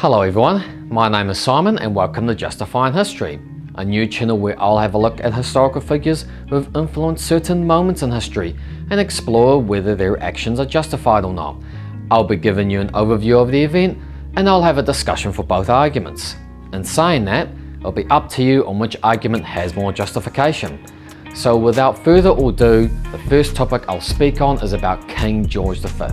Hello everyone, my name is Simon and welcome to Justifying History, a new channel where I'll have a look at historical figures who have influenced certain moments in history and explore whether their actions are justified or not. I'll be giving you an overview of the event and I'll have a discussion for both arguments. In saying that, it'll be up to you on which argument has more justification. So without further ado, the first topic I'll speak on is about King George V,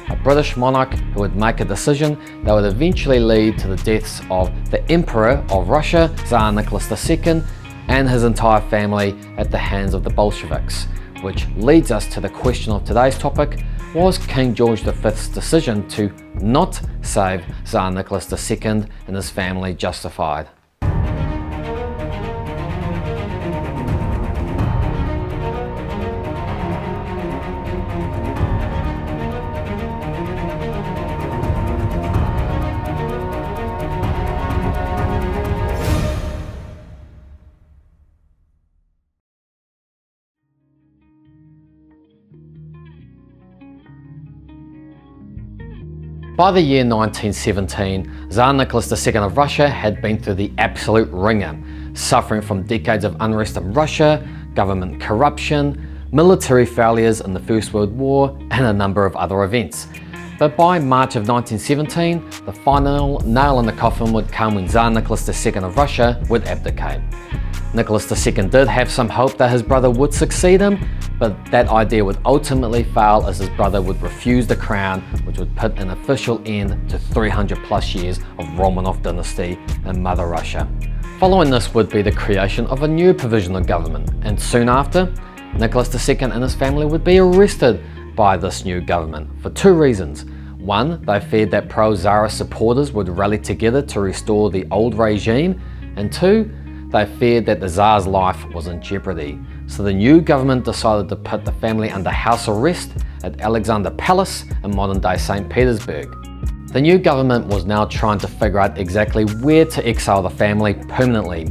a British monarch who would make a decision that would eventually lead to the deaths of the Emperor of Russia, Tsar Nicholas II, and his entire family at the hands of the Bolsheviks. Which leads us to the question of today's topic: was King George V's decision to not save Tsar Nicholas II and his family justified? By the year 1917, Tsar Nicholas II of Russia had been through the absolute ringer, suffering from decades of unrest in Russia, government corruption, military failures in the First World War, and a number of other events. But by March of 1917, the final nail in the coffin would come when Tsar Nicholas II of Russia would abdicate. Nicholas II did have some hope that his brother would succeed him, but that idea would ultimately fail as his brother would refuse the crown, which would put an official end to 300 plus years of Romanov dynasty in Mother Russia. Following this would be the creation of a new provisional government, and soon after, Nicholas II and his family would be arrested by this new government for two reasons. One, they feared that pro-Tsarist supporters would rally together to restore the old regime, and two, they feared that the Tsar's life was in jeopardy. So the new government decided to put the family under house arrest at Alexander Palace in modern-day St. Petersburg. The new government was now trying to figure out exactly where to exile the family permanently,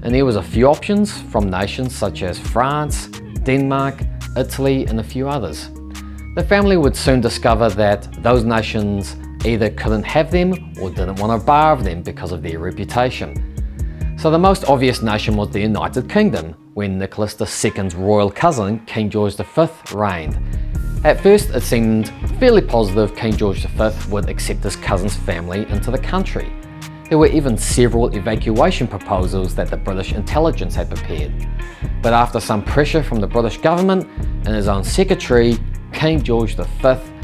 and there was a few options from nations such as France, Denmark, Italy, and a few others. The family would soon discover that those nations either couldn't have them or didn't want a bar of them because of their reputation. So the most obvious nation was the United Kingdom, when Nicholas II's royal cousin, King George V, reigned. At first it seemed fairly positive King George V would accept his cousin's family into the country. There were even several evacuation proposals that the British intelligence had prepared. But after some pressure from the British government and his own secretary, King George V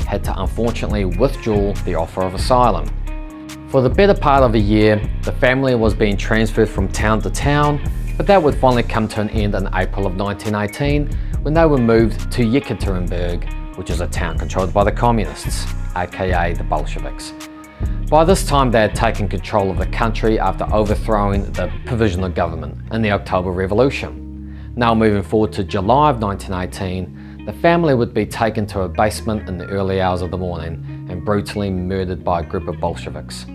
had to unfortunately withdraw the offer of asylum. For the better part of a year, the family was being transferred from town to town, but that would finally come to an end in April of 1918 when they were moved to Yekaterinburg, which is a town controlled by the Communists, aka the Bolsheviks. By this time they had taken control of the country after overthrowing the provisional government in the October Revolution. Now moving forward to July of 1918, the family would be taken to a basement in the early hours of the morning and brutally murdered by a group of Bolsheviks.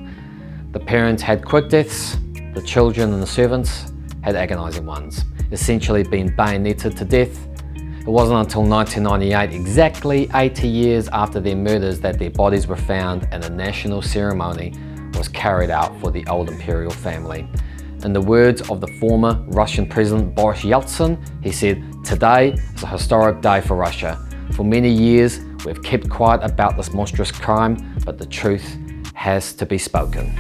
The parents had quick deaths, the children and the servants had agonizing ones, essentially being bayoneted to death. It wasn't until 1998, exactly 80 years after their murders, that their bodies were found and a national ceremony was carried out for the old imperial family. In the words of the former Russian President Boris Yeltsin, he said, "Today is a historic day for Russia. For many years we've kept quiet about this monstrous crime, but the truth has to be spoken."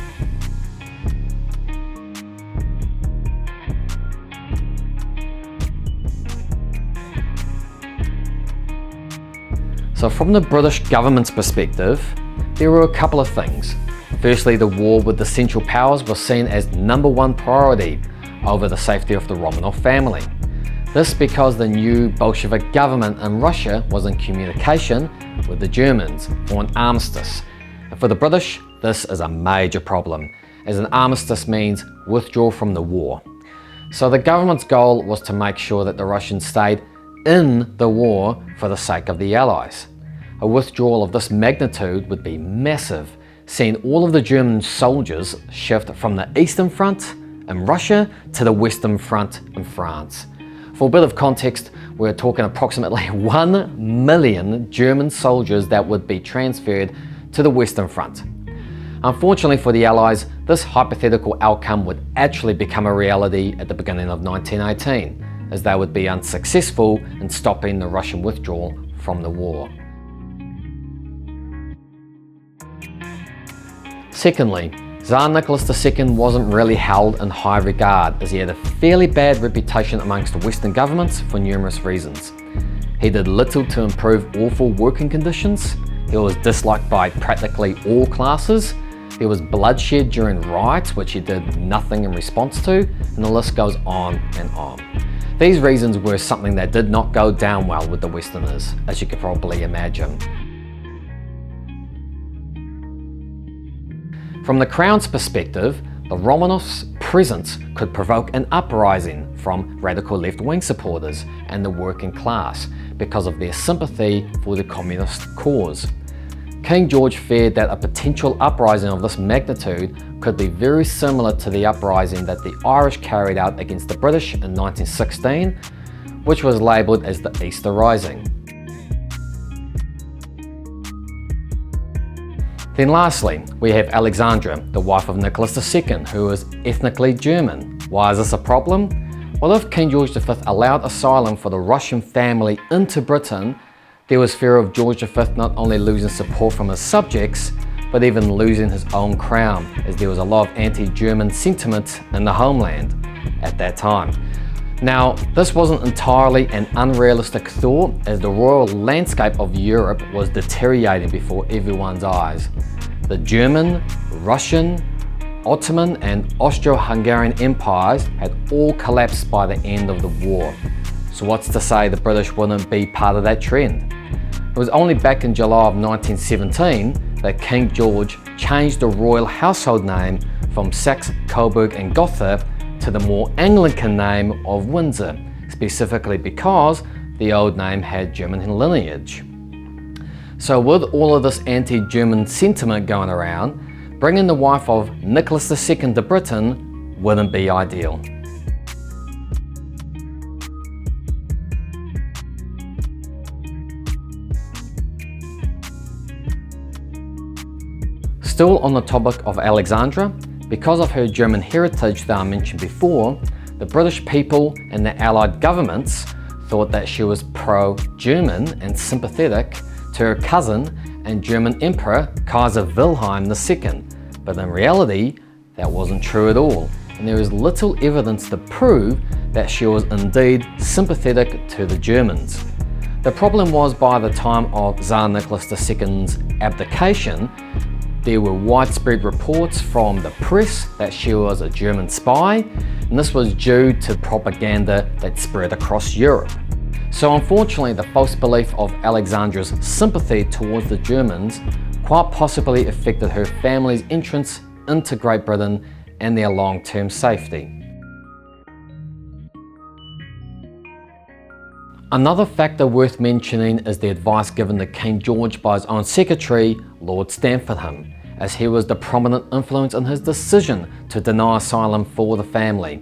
So from the British government's perspective, there were a couple of things. Firstly, the war with the Central Powers was seen as #1 priority over the safety of the Romanov family. This because the new Bolshevik government in Russia was in communication with the Germans for an armistice. And for the British, this is a major problem, as an armistice means withdraw from the war. So the government's goal was to make sure that the Russians stayed in the war for the sake of the Allies. A withdrawal of this magnitude would be massive, seeing all of the German soldiers shift from the Eastern Front in Russia to the Western Front in France. For a bit of context, we're talking approximately 1 million German soldiers that would be transferred to the Western Front. Unfortunately for the Allies, this hypothetical outcome would actually become a reality at the beginning of 1918, as they would be unsuccessful in stopping the Russian withdrawal from the war. Secondly, Tsar Nicholas II wasn't really held in high regard, as he had a fairly bad reputation amongst Western governments for numerous reasons. He did little to improve awful working conditions, he was disliked by practically all classes, there was bloodshed during riots which he did nothing in response to, and the list goes on and on. These reasons were something that did not go down well with the Westerners, as you could probably imagine. From the Crown's perspective, the Romanovs' presence could provoke an uprising from radical left-wing supporters and the working class because of their sympathy for the communist cause. King George feared that a potential uprising of this magnitude could be very similar to the uprising that the Irish carried out against the British in 1916, which was labelled as the Easter Rising. Then lastly, we have Alexandra, the wife of Nicholas II, who is ethnically German. Why is this a problem? Well, if King George V allowed asylum for the Russian family into Britain, there was fear of George V not only losing support from his subjects, but even losing his own crown, as there was a lot of anti-German sentiment in the homeland at that time. Now, this wasn't entirely an unrealistic thought, as the royal landscape of Europe was deteriorating before everyone's eyes. The German, Russian, Ottoman and Austro-Hungarian empires had all collapsed by the end of the war. So what's to say the British wouldn't be part of that trend? It was only back in July of 1917 that King George changed the royal household name from Saxe-Coburg and Gotha to the more Anglican name of Windsor, specifically because the old name had German lineage. So with all of this anti-German sentiment going around, bringing the wife of Nicholas II to Britain wouldn't be ideal. Still on the topic of Alexandra, because of her German heritage that I mentioned before, the British people and the Allied governments thought that she was pro-German and sympathetic to her cousin and German Emperor Kaiser Wilhelm II, but in reality that wasn't true at all, and there is little evidence to prove that she was indeed sympathetic to the Germans. The problem was, by the time of Tsar Nicholas II's abdication, there were widespread reports from the press that she was a German spy, and this was due to propaganda that spread across Europe. So unfortunately, the false belief of Alexandra's sympathy towards the Germans quite possibly affected her family's entrance into Great Britain and their long-term safety. Another factor worth mentioning is the advice given to King George by his own secretary, Lord Stamfordham, as he was the prominent influence in his decision to deny asylum for the family.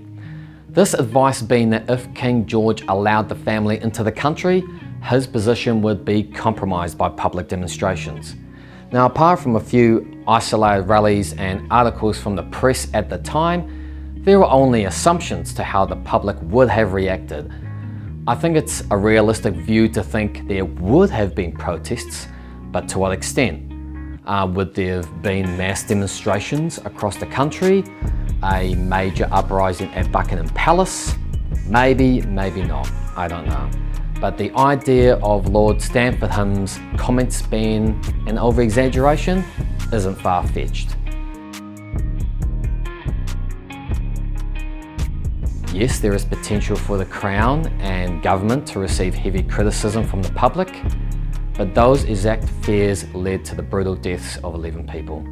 This advice being that if King George allowed the family into the country, his position would be compromised by public demonstrations. Now, apart from a few isolated rallies and articles from the press at the time, there were only assumptions to how the public would have reacted. I think it's a realistic view to think there would have been protests, but to what extent? Would there have been mass demonstrations across the country? A major uprising at Buckingham Palace? Maybe, maybe not, I don't know. But the idea of Lord Stamfordham's comments being an over-exaggeration isn't far-fetched. Yes, there is potential for the Crown and government to receive heavy criticism from the public, but those exact fears led to the brutal deaths of 11 people.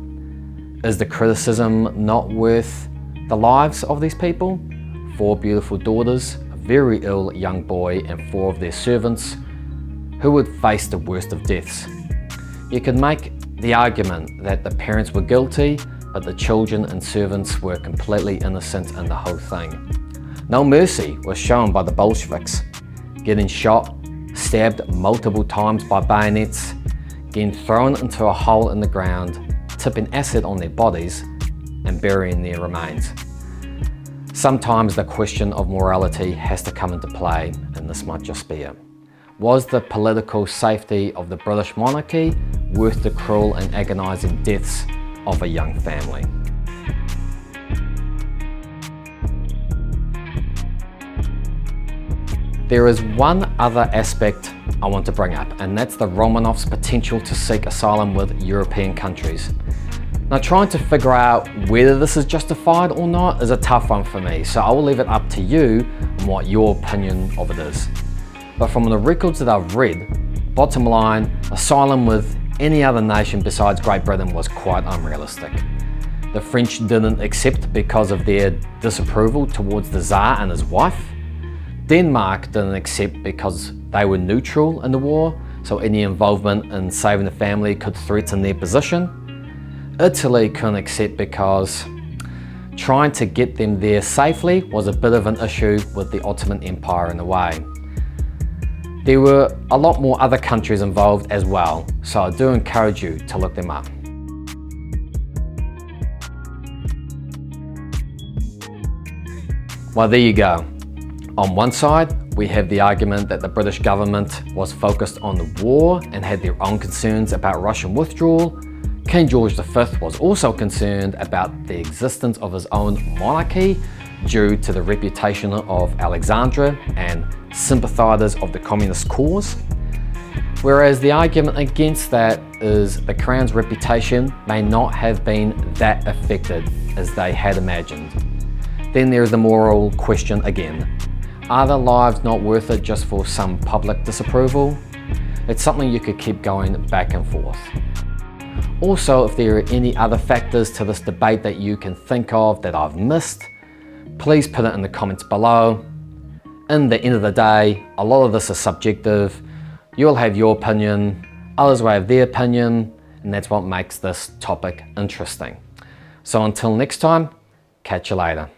Is the criticism not worth the lives of these people? 4 beautiful daughters, a very ill young boy, and 4 of their servants, who would face the worst of deaths. You could make the argument that the parents were guilty, but the children and servants were completely innocent in the whole thing. No mercy was shown by the Bolsheviks, getting shot, stabbed multiple times by bayonets, getting thrown into a hole in the ground, tipping acid on their bodies and burying their remains. Sometimes the question of morality has to come into play, and this might just be it. Was the political safety of the British monarchy worth the cruel and agonising deaths of a young family? There is one other aspect I want to bring up, and that's the Romanovs' potential to seek asylum with European countries. Now, trying to figure out whether this is justified or not is a tough one for me, so I will leave it up to you on what your opinion of it is. But from the records that I've read, bottom line, asylum with any other nation besides Great Britain was quite unrealistic. The French didn't accept because of their disapproval towards the Tsar and his wife. Denmark didn't accept because they were neutral in the war, so any involvement in saving the family could threaten their position. Italy couldn't accept because trying to get them there safely was a bit of an issue with the Ottoman Empire in the way. There were a lot more other countries involved as well, so I do encourage you to look them up. Well, there you go. On one side, we have the argument that the British government was focused on the war and had their own concerns about Russian withdrawal. King George V was also concerned about the existence of his own monarchy due to the reputation of Alexandria and sympathisers of the communist cause. Whereas the argument against that is the Crown's reputation may not have been that affected as they had imagined. Then there is the moral question again. Are the lives not worth it just for some public disapproval? It's something you could keep going back and forth. Also, if there are any other factors to this debate that you can think of that I've missed, please put it in the comments below. In the end of the day, a lot of this is subjective. You'll have your opinion, others will have their opinion, and that's what makes this topic interesting. So until next time, catch you later.